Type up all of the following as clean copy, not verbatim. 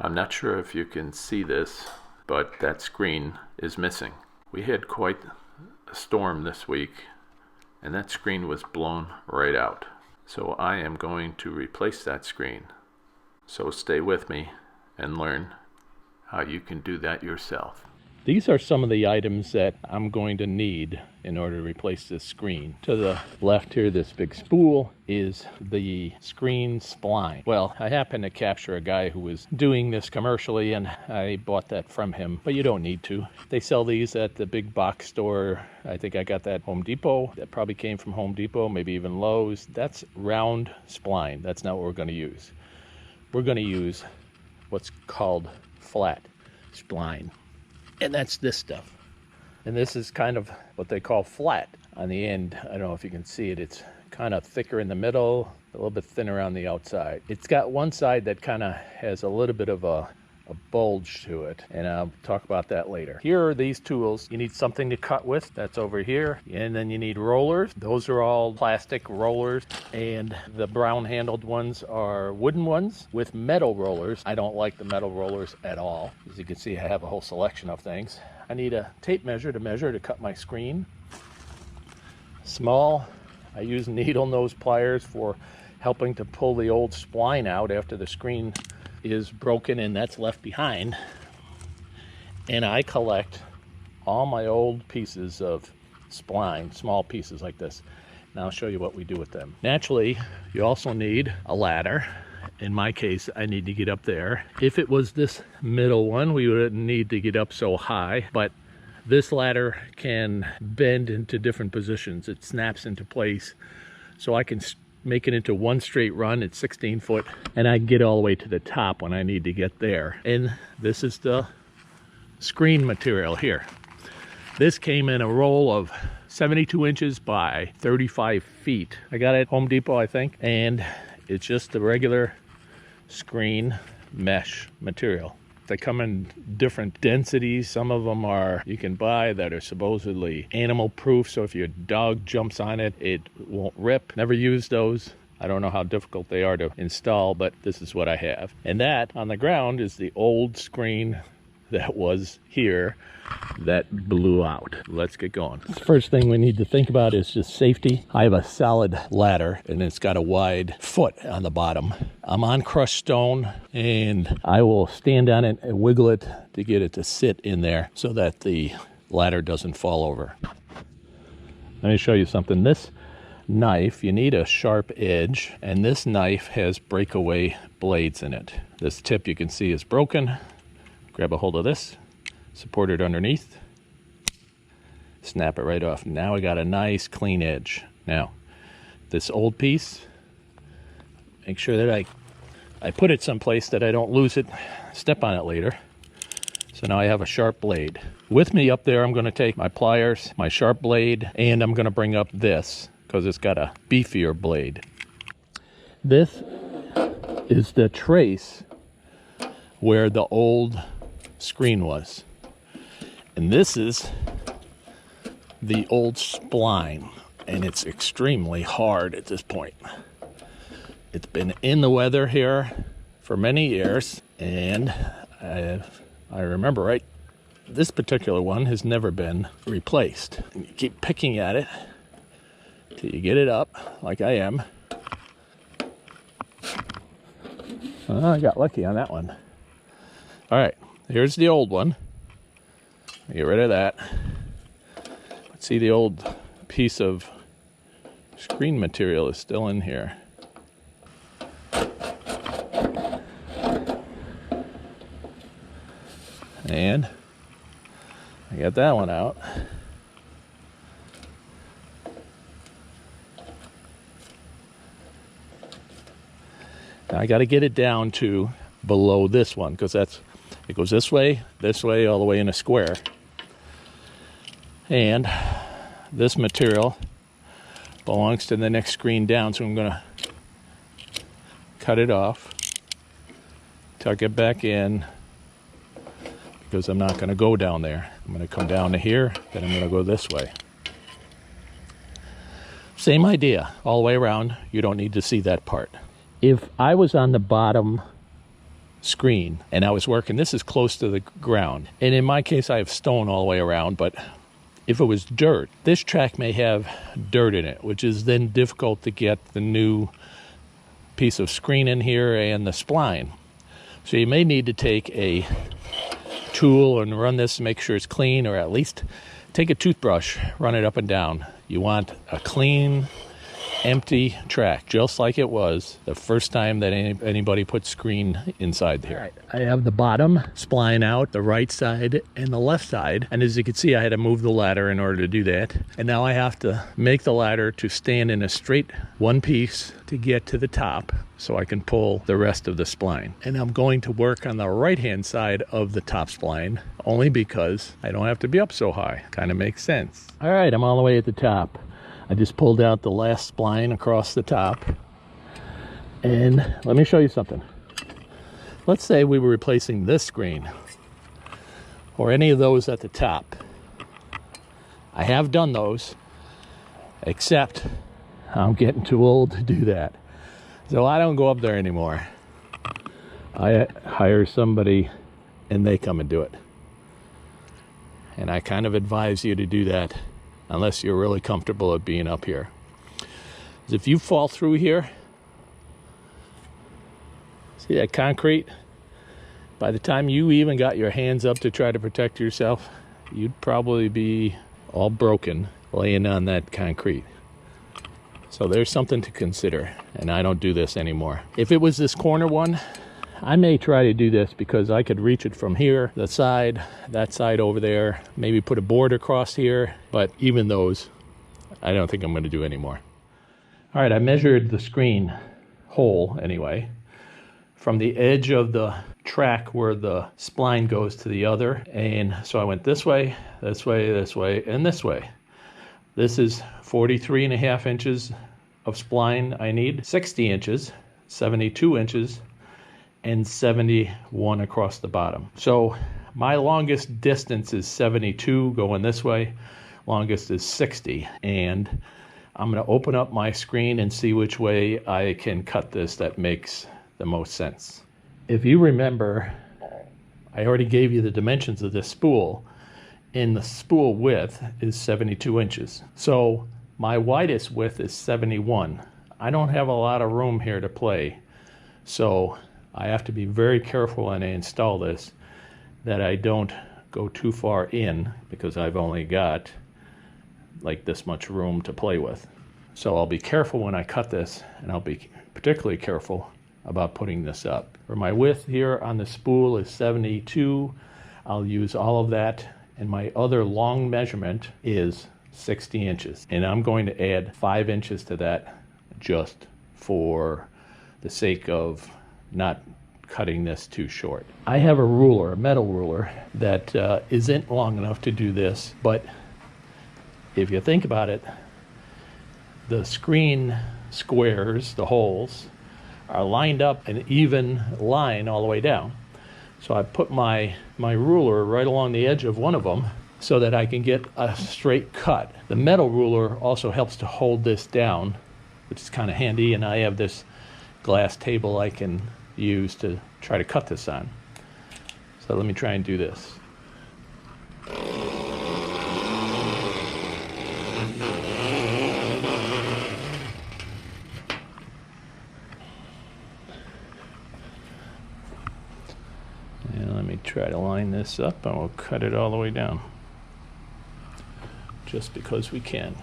I'm not sure if you can see this, but that screen is missing. We had quite a storm this week, and that screen was blown right out. So I am going to replace that screen. So stay with me and learn how you can do that yourself. These are some of the items that I'm going to need in order to replace this screen. To the left here, this big spool is the screen spline. Well, I happened to capture a guy who was doing this commercially, and I bought that from him, but you don't need to. They sell these at the big box store. I think I got that at Home Depot. That probably came from Home Depot, maybe even Lowe's. That's round spline. That's not what we're going to use. We're going to use what's called flat spline. And that's this stuff. And this is kind of what they call flat on the end. I don't know if you can see it. It's kind of thicker in the middle, a little bit thinner on the outside. It's got one side that kind of has a little bit of a bulge to it, and I'll talk about that later. Here are these tools. You need something to cut with. That's over here. And then you need rollers. Those are all plastic rollers, and the brown handled ones are wooden ones with metal rollers. I don't like the metal rollers at all. As you can see, I have a whole selection of things. I need a tape measure to cut my screen. Small. I use needle nose pliers for helping to pull the old spline out after the screen is broken and that's left behind. And I collect all my old pieces of spline, small pieces like this. Now I'll show you what we do with them. Naturally, you also need a ladder. In my case, I need to get up there. If it was this middle one, we wouldn't need to get up so high, but this ladder can bend into different positions. It snaps into place, so I can make it into one straight run. It's 16 foot, and I can get all the way to the top when I need to get there. And this is the screen material here. This came in a roll of 72 inches by 35 feet. I got it at Home Depot, I think, and it's just the regular screen mesh material. They come in different densities. Some of them are you can buy that are supposedly animal proof, so if your dog jumps on it, it won't rip. Never used those. I don't know how difficult they are to install, but this is what I have. And that on the ground is the old screen that was here that blew out. Let's get going. First thing we need to think about is just safety. I have a solid ladder and it's got a wide foot on the bottom. I'm on crushed stone and I will stand on it and wiggle it to get it to sit in there so that the ladder doesn't fall over. Let me show you something. This knife, you need a sharp edge, and this knife has breakaway blades in it. This tip you can see is broken. Grab a hold of this, support it underneath, snap it right off. Now we got a nice clean edge. Now, this old piece, make sure that I put it someplace that I don't lose it, step on it later. So now I have a sharp blade. With me up there, I'm going to take my pliers, my sharp blade, and I'm going to bring up this because it's got a beefier blade. This is the trace where the old screen was, and this is the old spline, and it's extremely hard at this point. It's been in the weather here for many years, and I remember right, this particular one has never been replaced. And you keep picking at it till you get it up like I am. I got lucky on that one. All right, here's the old one. Get rid of that. Let's see, the old piece of screen material is still in here. And I got that one out. Now I got to get it down to below this one because it goes this way, all the way in a square. And this material belongs to the next screen down, so I'm going to cut it off, tuck it back in, because I'm not going to go down there. I'm going to come down to here, then I'm going to go this way. Same idea, all the way around. You don't need to see that part. If I was on the bottom screen, and I was working, this is close to the ground, and in my case I have stone all the way around, but if it was dirt, this track may have dirt in it, which is then difficult to get the new piece of screen in here and the spline. So you may need to take a tool and run this to make sure it's clean, or at least take a toothbrush, run it up and down. You want a clean, empty track, just like it was the first time that anybody put screen inside here. All right, I have the bottom spline out, the right side and the left side, and as you can see I had to move the ladder in order to do that, and now I have to make the ladder to stand in a straight one piece to get to the top so I can pull the rest of the spline. And I'm going to work on the right hand side of the top spline only because I don't have to be up so high. Kind of makes sense. All right, I'm all the way at the top. I just pulled out the last spline across the top. And let me show you something. Let's say we were replacing this screen or any of those at the top. I have done those, except I'm getting too old to do that. So I don't go up there anymore. I hire somebody and they come and do it. And I kind of advise you to do that unless you're really comfortable at being up here. If you fall through here, see that concrete? By the time you even got your hands up to try to protect yourself, you'd probably be all broken laying on that concrete. So there's something to consider, and I don't do this anymore. If it was this corner one, I may try to do this because I could reach it from here, the side, that side over there, maybe put a board across here, but even those, I don't think I'm going to do anymore. All right, I measured the screen hole anyway, from the edge of the track where the spline goes to the other, and so I went this way, this way, this way, and this way. This is 43.5 inches of spline I need, 60 inches, 72 inches, and 71 across the bottom. So my longest distance is 72 going this way, longest is 60, and I'm going to open up my screen and see which way I can cut this that makes the most sense. If you remember, I already gave you the dimensions of this spool, and the spool width is 72 inches. So my widest width is 71. I don't have a lot of room here to play, so I have to be very careful when I install this that I don't go too far in, because I've only got like this much room to play with. So I'll be careful when I cut this, and I'll be particularly careful about putting this up. For my width here on the spool is 72. I'll use all of that, and my other long measurement is 60 inches. And I'm going to add 5 inches to that just for the sake of not cutting this too short. I have a ruler, a metal ruler, that isn't long enough to do this, but if you think about it, the screen squares, the holes, are lined up an even line all the way down. So I put my ruler right along the edge of one of them so that I can get a straight cut. The metal ruler also helps to hold this down, which is kind of handy, and I have this glass table I can use to try to cut this on. So let me try and do this. And let me try to line this up, and we'll cut it all the way down, just because we can.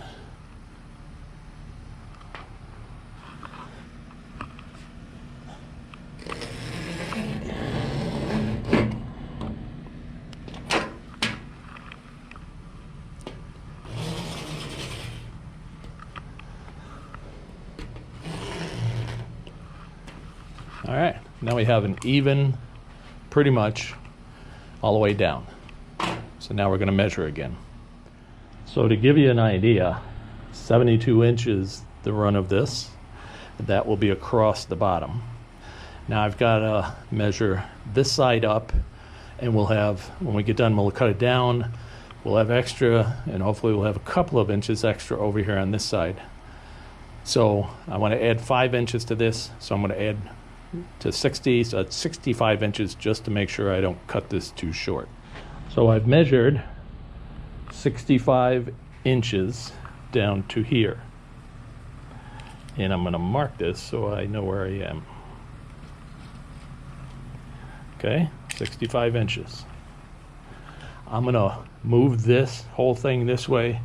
All right, now we have an even, pretty much all the way down. So now we're going to measure again. So to give you an idea, 72 inches the run of this. That will be across the bottom. Now I've got to measure this side up, and we'll have, when we get done, we'll cut it down. We'll have extra, and hopefully we'll have a couple of inches extra over here on this side. So I want to add 5 inches to this, so I'm going to add to 60, so it's 65 inches just to make sure I don't cut this too short. So I've measured 65 inches down to here. And I'm going to mark this so I know where I am. Okay, 65 inches. I'm going to move this whole thing this way,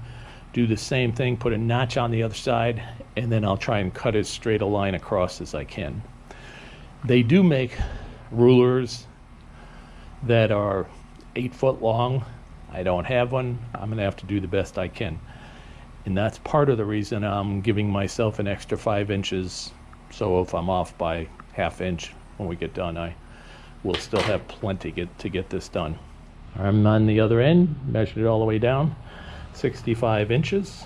do the same thing, put a notch on the other side, and then I'll try and cut as straight a line across as I can. They do make rulers that are 8 foot long. I don't have one. I'm going to have to do the best I can. And that's part of the reason I'm giving myself an extra 5 inches. So if I'm off by ½ inch when we get done, I will still have plenty to get this done. I'm on the other end, measured it all the way down, 65 inches.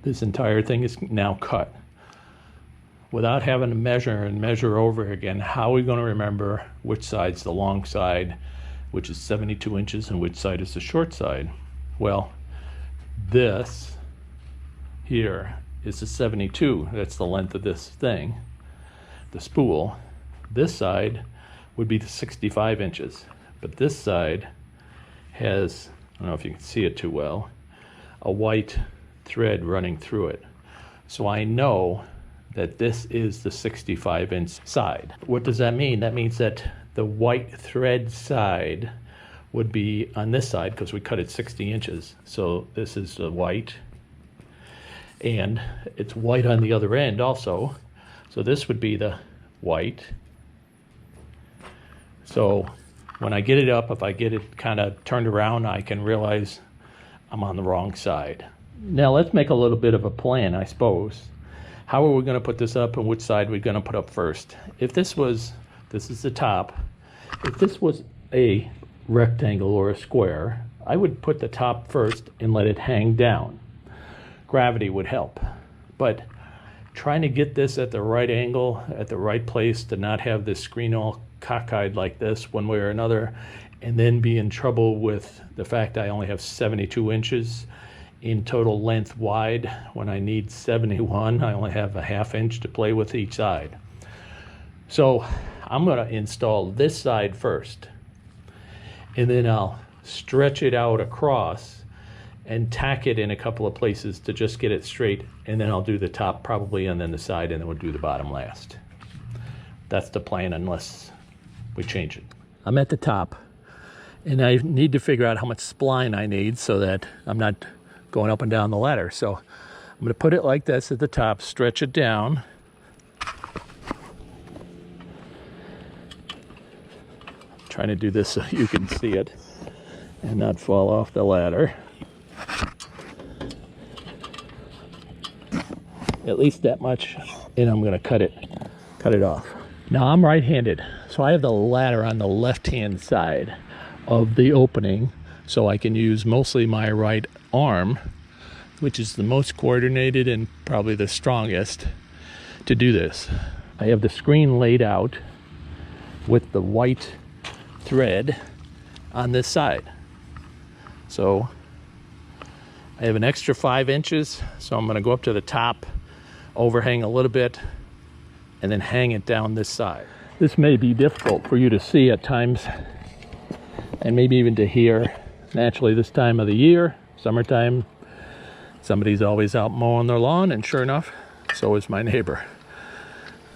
This entire thing is now cut. Without having to measure and measure over again, how are we going to remember which side's the long side, which is 72 inches, and which side is the short side? Well, this here is the 72. That's the length of this thing, the spool. This side would be the 65 inches. But this side has, I don't know if you can see it too well, a white thread running through it. So I know that this is the 65-inch side. What does that mean? That means that the white thread side would be on this side because we cut it 60 inches. So this is the white, and it's white on the other end also. So this would be the white. So when I get it up, if I get it kind of turned around, I can realize I'm on the wrong side. Now let's make a little bit of a plan, I suppose. How are we going to put this up, and which side are we going to put up first? If this is the top, if this was a rectangle or a square, I would put the top first and let it hang down. Gravity would help. But trying to get this at the right angle, at the right place, to not have this screen all cockeyed like this one way or another, and then be in trouble with the fact I only have 72 inches in total length wide when I need 71. I only have a ½ inch to play with each side. So I'm going to install this side first, and then I'll stretch it out across and tack it in a couple of places to just get it straight, and then I'll do the top probably, and then the side, and then we'll do the bottom last. That's the plan unless we change it. I'm at the top, and I need to figure out how much spline I need so that I'm not going up and down the ladder. So I'm going to put it like this at the top, stretch it down. I'm trying to do this so you can see it and not fall off the ladder. At least that much, and I'm going to cut it off. Now I'm right-handed, so I have the ladder on the left-hand side of the opening, so I can use mostly my right arm, which is the most coordinated and probably the strongest, to do this. I have the screen laid out with the white thread on this side. So I have an extra 5 inches, so I'm going to go up to the top, overhang a little bit, and then hang it down this side. This may be difficult for you to see at times, and maybe even to hear. Naturally, this time of the year, summertime, somebody's always out mowing their lawn, and sure enough, so is my neighbor.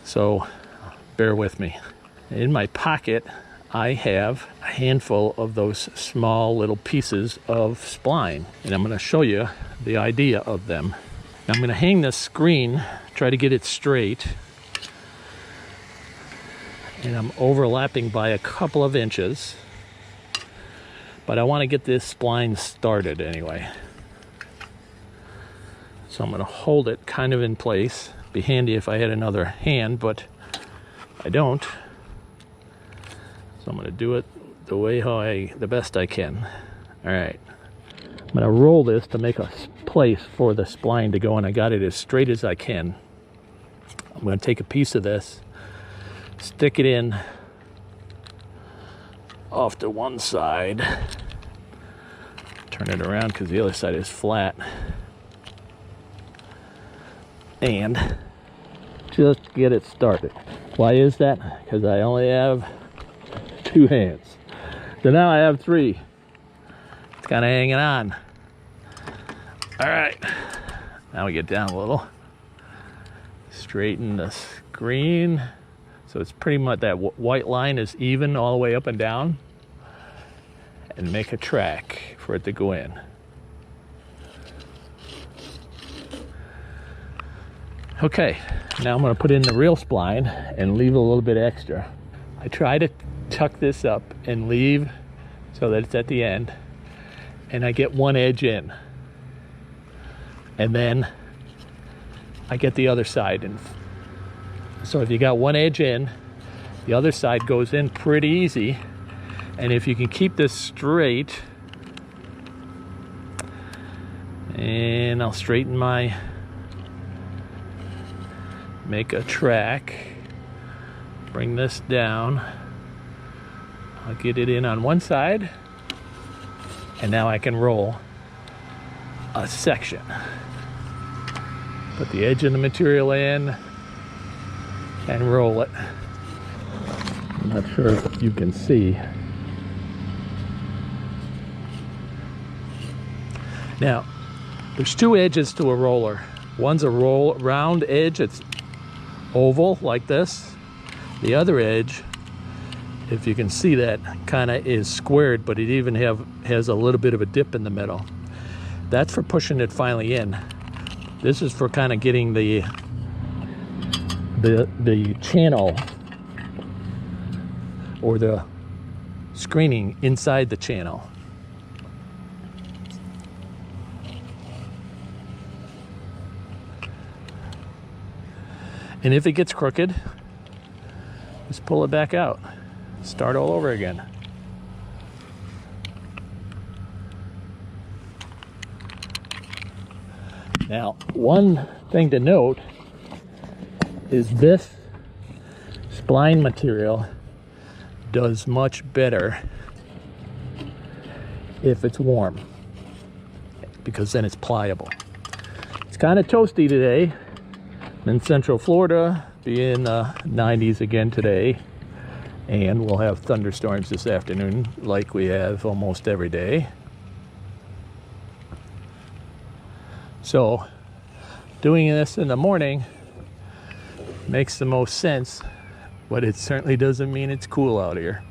So bear with me. In my pocket, I have a handful of those small little pieces of spline, and I'm going to show you the idea of them. Now I'm going to hang this screen, try to get it straight, and I'm overlapping by a couple of inches. But I want to get this spline started anyway. So I'm going to hold it kind of in place. Be handy if I had another hand, but I don't. So I'm going to do it the way the best I can. All right. I'm going to roll this to make a place for the spline to go, and I got it as straight as I can. I'm going to take a piece of this, stick it in off to one side, Turn it around because the other side is flat. And just get it started. Why is that? Because I only have 2 hands. So now I have 3. It's kind of hanging on. All right, now we get down a little. Straighten the screen so it's pretty much that white line is even all the way up and down, and make a track for it to go in. Okay, now I'm going to put in the real spline and leave a little bit extra. I try to tuck this up and leave so that it's at the end, and I get one edge in, and then I get the other side in. So if you got one edge in, the other side goes in pretty easy. And if you can keep this straight, and I'll straighten my, make a track, bring this down, I'll get it in on one side, and now I can roll a section. Put the edge of the material in and roll it. I'm not sure if you can see. Now, there's 2 edges to a roller. One's a round edge, it's oval like this. The other edge, if you can see that, kind of is squared, but it even has a little bit of a dip in the middle. That's for pushing it finally in. This is for kind of getting the channel or the screening inside the channel. And if it gets crooked, just pull it back out. Start all over again. Now, one thing to note is this spline material does much better if it's warm, because then it's pliable. It's kind of toasty today. I'm in Central Florida, be in the 90s again today, and we'll have thunderstorms this afternoon like we have almost every day. So doing this in the morning makes the most sense, but it certainly doesn't mean it's cool out here,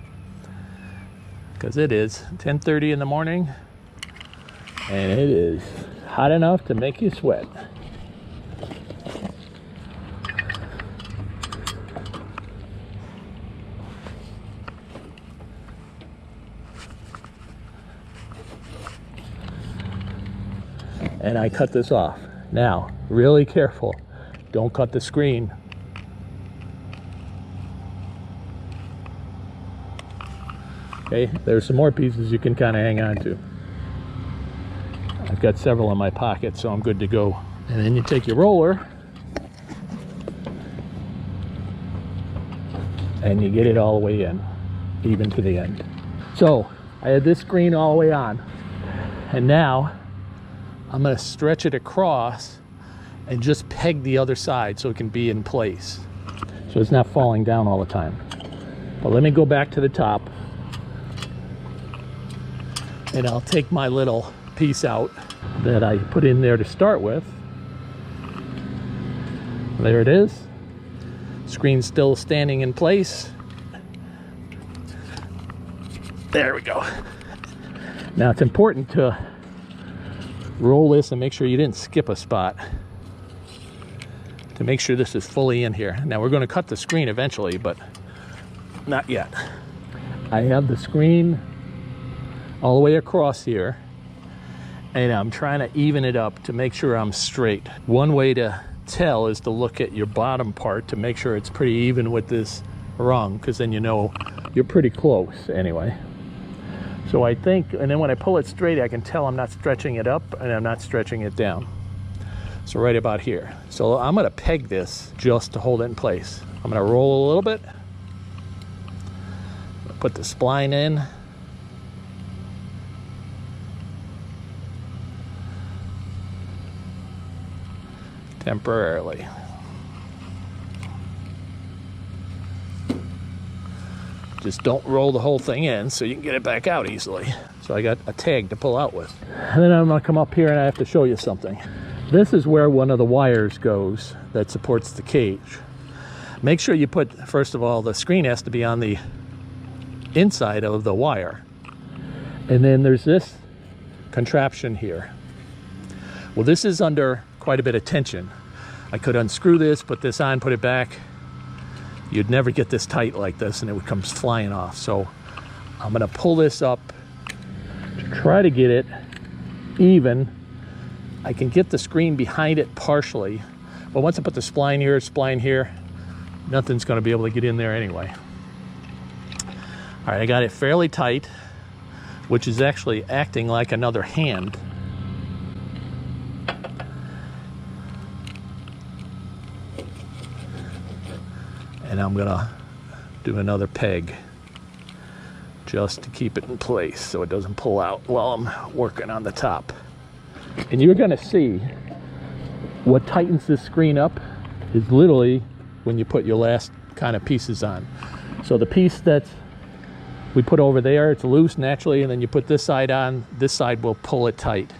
because it is 10:30 in the morning and it is hot enough to make you sweat. And I cut this off. Now, really careful, don't cut the screen. Okay, there's some more pieces you can kind of hang on to. I've got several in my pocket, so I'm good to go. And then you take your roller and you get it all the way in, even to the end. So I had this screen all the way on, and now I'm going to stretch it across and just peg the other side so it can be in place, so it's not falling down all the time. But let me go back to the top, and I'll take my little piece out that I put in there to start with. There it is. Screen's still standing in place. There we go. Now it's important to roll this and make sure you didn't skip a spot, to make sure this is fully in here. Now we're going to cut the screen eventually, but not yet. I have the screen all the way across here, and I'm trying to even it up to make sure I'm straight. One way to tell is to look at your bottom part to make sure it's pretty even with this rung, because then you know you're pretty close anyway. So I think, and then when I pull it straight, I can tell I'm not stretching it up and I'm not stretching it down. So right about here. So I'm going to peg this just to hold it in place. I'm going to roll a little bit, put the spline in, temporarily. Just don't roll the whole thing in so you can get it back out easily. So I got a tag to pull out with. And then I'm gonna come up here and I have to show you something. This is where one of the wires goes that supports the cage. Make sure you put, first of all, the screen has to be on the inside of the wire. And then there's this contraption here. Well, this is under quite a bit of tension. I could unscrew this, put this on, put it back. You'd never get this tight like this and it would come flying off. So I'm gonna pull this up to try to get it even. I can get the screen behind it partially, but once I put the spline here, nothing's gonna be able to get in there anyway. All right, I got it fairly tight, which is actually acting like another hand. And I'm gonna do another peg just to keep it in place so it doesn't pull out while I'm working on the top. And you're gonna see what tightens this screen up is literally when you put your last kind of pieces on. So the piece that we put over there, it's loose naturally, and then you put this side on, this side will pull it tight.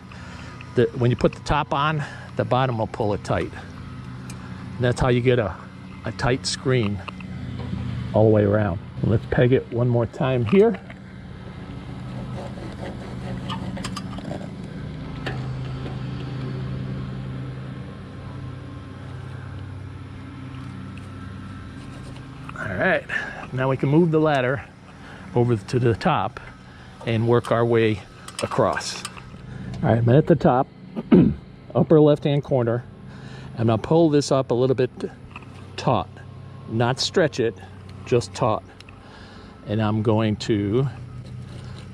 When you put the top on, the bottom will pull it tight. And that's how you get a tight screen all the way around. Let's peg it one more time here. All right, now we can move the ladder over to the top and work our way across. All right, I'm at the top, upper left-hand corner. I'm gonna pull this up a little bit taut, not stretch it, just taut. And I'm going to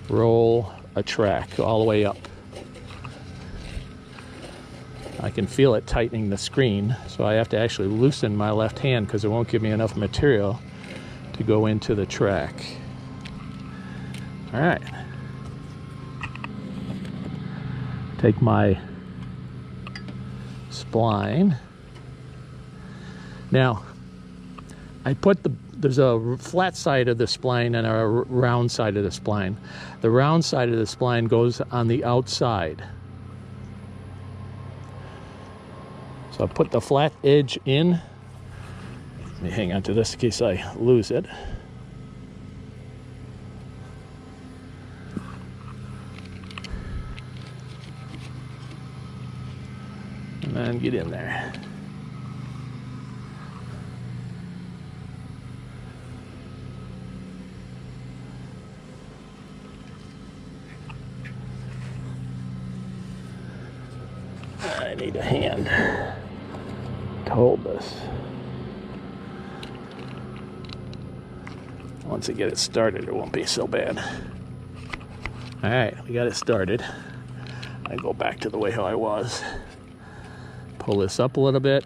roll a track all the way up. I can feel it tightening the screen, so I have to actually loosen my left hand because it won't give me enough material to go into the track. All right. Take my spline. Now, I put there's a flat side of the spline and a round side of the spline. The round side of the spline goes on the outside. So I put the flat edge in. Let me hang on to this in case I lose it. And then get in there. I need a hand to hold this. Once I get it started, it won't be so bad. All right, we got it started. I go back to the way how I was. Pull this up a little bit.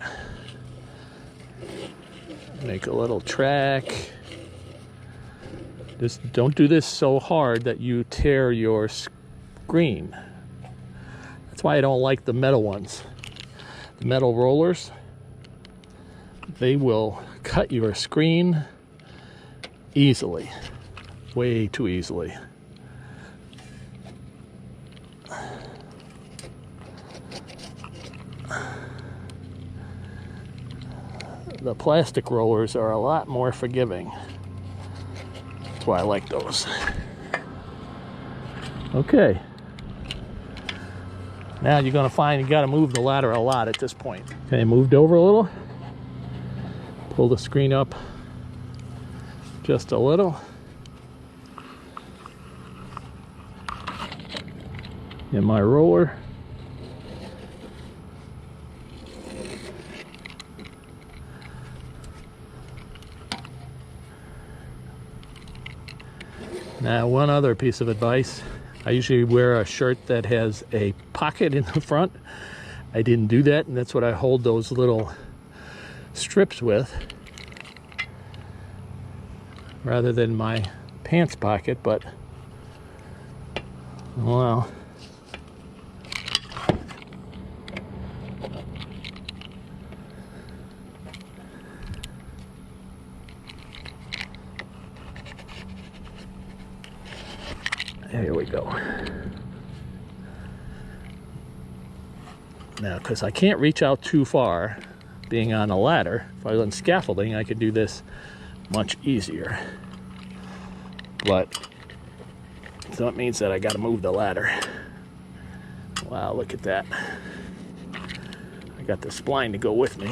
Make a little track. Just don't do this so hard that you tear your screen. That's why I don't like the metal ones. The metal rollers, they will cut your screen easily, way too easily. The plastic rollers are a lot more forgiving. That's why I like those. Okay. Now you're gonna find you gotta move the ladder a lot at this point. Okay, moved over a little. Pull the screen up just a little. Get my roller. Now, one other piece of advice. I usually wear a shirt that has a pocket in the front. I didn't do that, and that's what I hold those little strips with rather than my pants pocket, but well, Here we go. Now, because I can't reach out too far being on a ladder, if I was on scaffolding, I could do this much easier. But so it means that I got to move the ladder. Wow, look at that. I got the spline to go with me.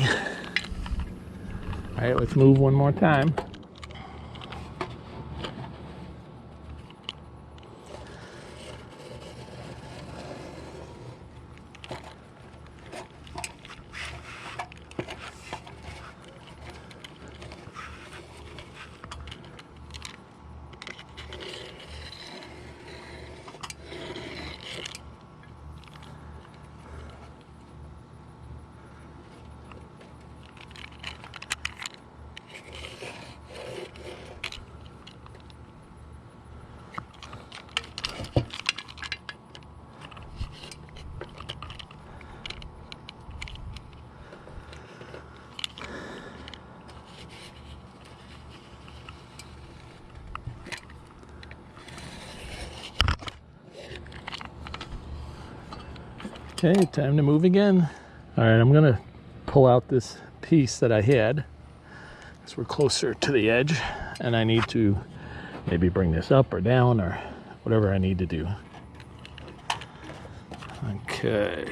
All right, let's move one more time. Okay, time to move again. All right, I'm gonna pull out this piece that I had, because we're closer to the edge, and I need to maybe bring this up or down or whatever I need to do. Okay.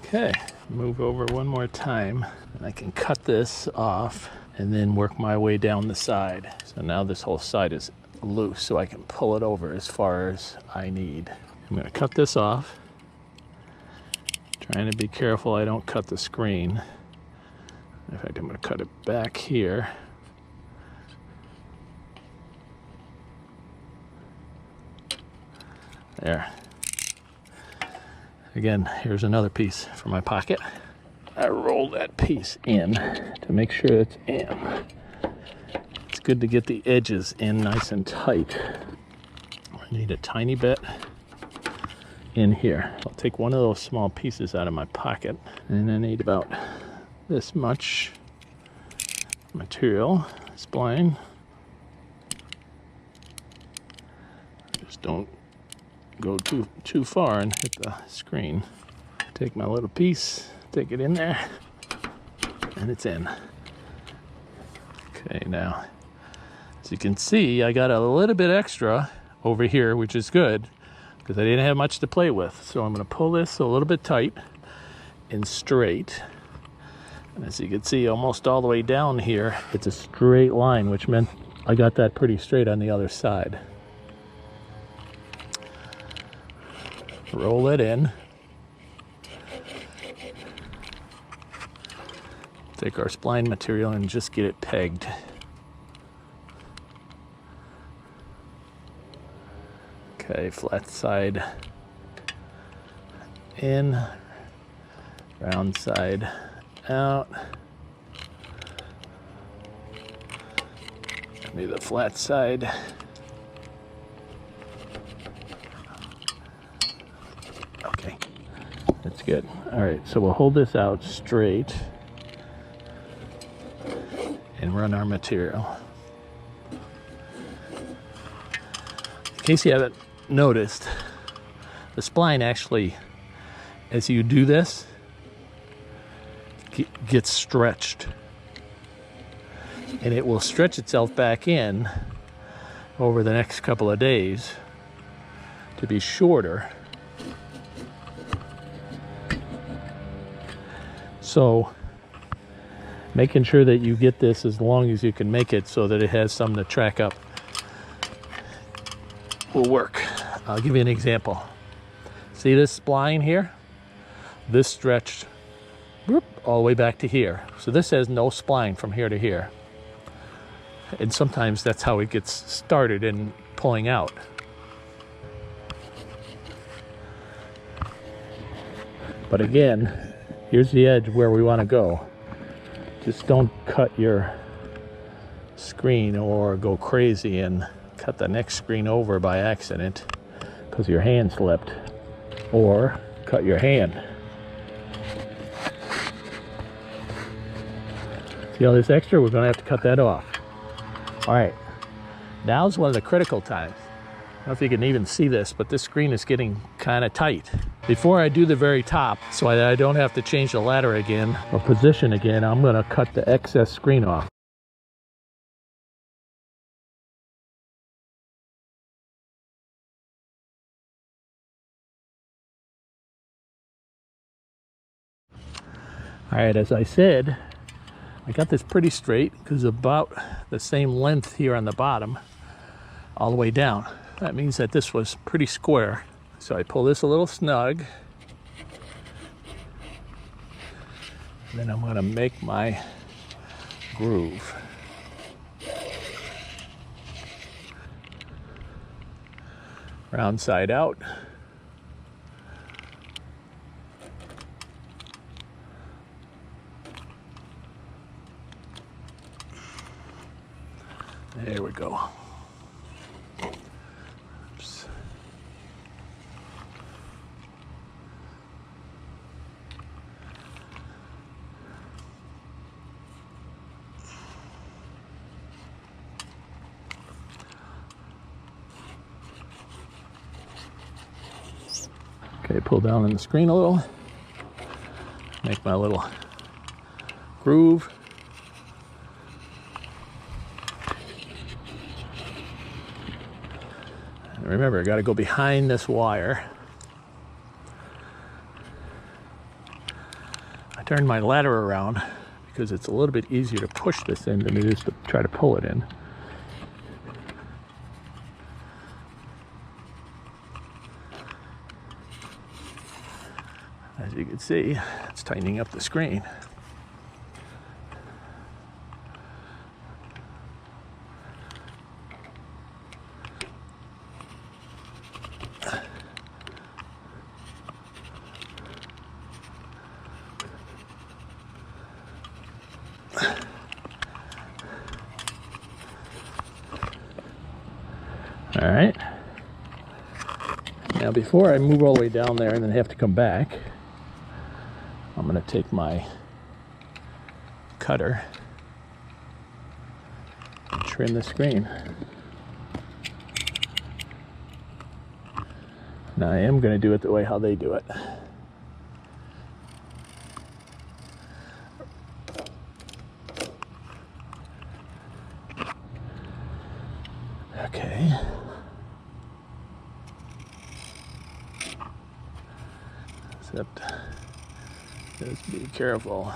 Okay, move over one more time, and I can cut this off and then work my way down the side. So now this whole side is loose, so I can pull it over as far as I need. I'm going to cut this off, trying to be careful I don't cut the screen. In fact, I'm going to cut it back here. There. Again, here's another piece for my pocket. I roll that piece in to make sure it's in. It's good to get the edges in nice and tight. I need a tiny bit in here. I'll take one of those small pieces out of my pocket, and I need about this much material, spline. Just don't go too far and hit the screen. Take my little piece, take it in there, and it's in. Okay, now, as you can see, I got a little bit extra over here, which is good, because I didn't have much to play with. So I'm going to pull this a little bit tight and straight. And as you can see, almost all the way down here, it's a straight line, which meant I got that pretty straight on the other side. Roll it in. Take our spline material and just get it pegged. Okay, flat side in, round side out. Do the flat side. Okay, that's good. All right, so we'll hold this out straight and run our material. In case you haven't noticed, the spline actually, as you do this, gets stretched, and it will stretch itself back in over the next couple of days to be shorter. So making sure that you get this as long as you can make it so that it has something to track up will work. I'll give you an example. See this spline here? This stretched whoop, all the way back to here. So this has no spline from here to here. And sometimes that's how it gets started in pulling out. But again, here's the edge where we want to go. Just don't cut your screen or go crazy and cut the next screen over by accident because your hand slipped, or cut your hand. See all this extra? We're going to have to cut that off. All right, now's one of the critical times. I don't know if you can even see this, but this screen is getting kind of tight. Before I do the very top, so I don't have to change the ladder again or position again, I'm going to cut the excess screen off. All right, as I said, I got this pretty straight because about the same length here on the bottom all the way down. That means that this was pretty square. So I pull this a little snug. And then I'm going to make my groove. Round side out. There we go. Oops. Okay, pull down on the screen a little. Make my little groove. Remember, I got to go behind this wire. I turned my ladder around because it's a little bit easier to push this in than it is to try to pull it in. As you can see, it's tightening up the screen. All right. Now before I move all the way down there and then have to come back, I'm going to take my cutter and trim the screen. Now I am going to do it the way how they do it. Okay. Except, just be careful.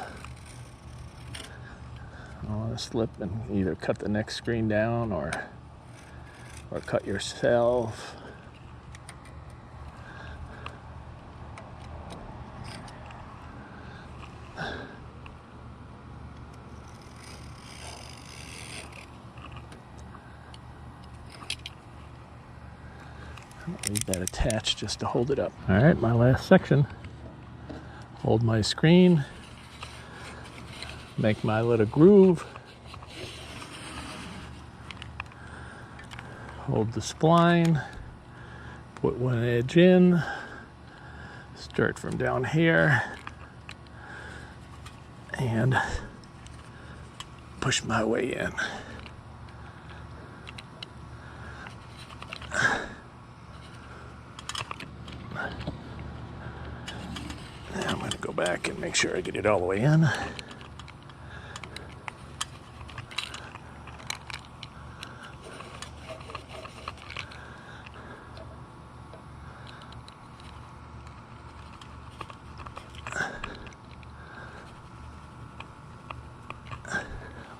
I don't want to slip and either cut the next screen down or cut yourself. Leave that attached just to hold it up. All right, my last section. Hold my screen, make my little groove, hold the spline, put one edge in, start from down here, and push my way in. I'm going to go back and make sure I get it all the way in.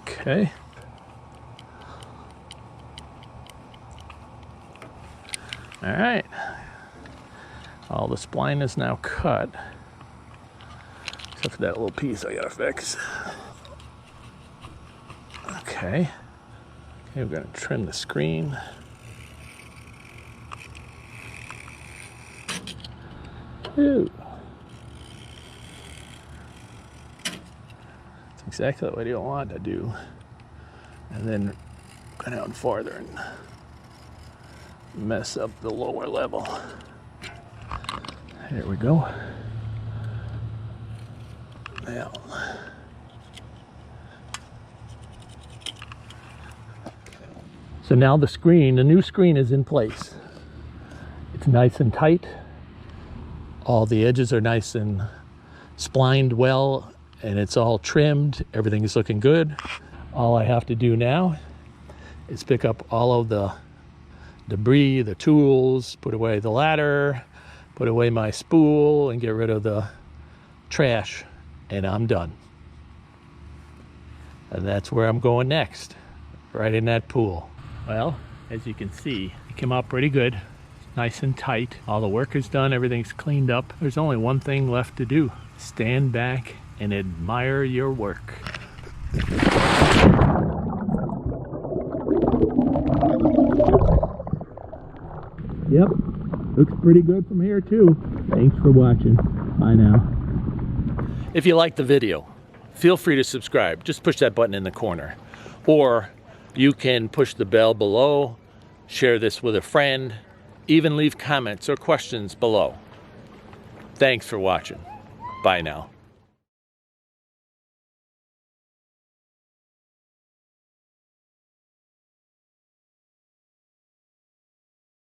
Okay. All right. All the spline is now cut. Except for that little piece I gotta fix. Okay. Okay, we're gonna trim the screen. Ooh. That's exactly what you don't want to do. And then Go down farther and mess up the lower level. There we go. Now, so now the screen, the new screen is in place. It's nice and tight. All the edges are nice and splined well, and it's all trimmed. Everything is looking good. All I have to do now is pick up all of the debris, the tools, put away the ladder, put away my spool, and get rid of the trash, and I'm done. And that's where I'm going next, right in that pool. Well, as you can see, it came out pretty good. Nice and tight. All the work is done, everything's cleaned up. There's only one thing left to do. Stand back and admire your work. Yep, looks pretty good from here too. Thanks for watching. Bye now. If you liked the video, feel free to subscribe. Just push that button in the corner. Or you can push the bell below, share this with a friend, even leave comments or questions below. Thanks for watching. Bye now.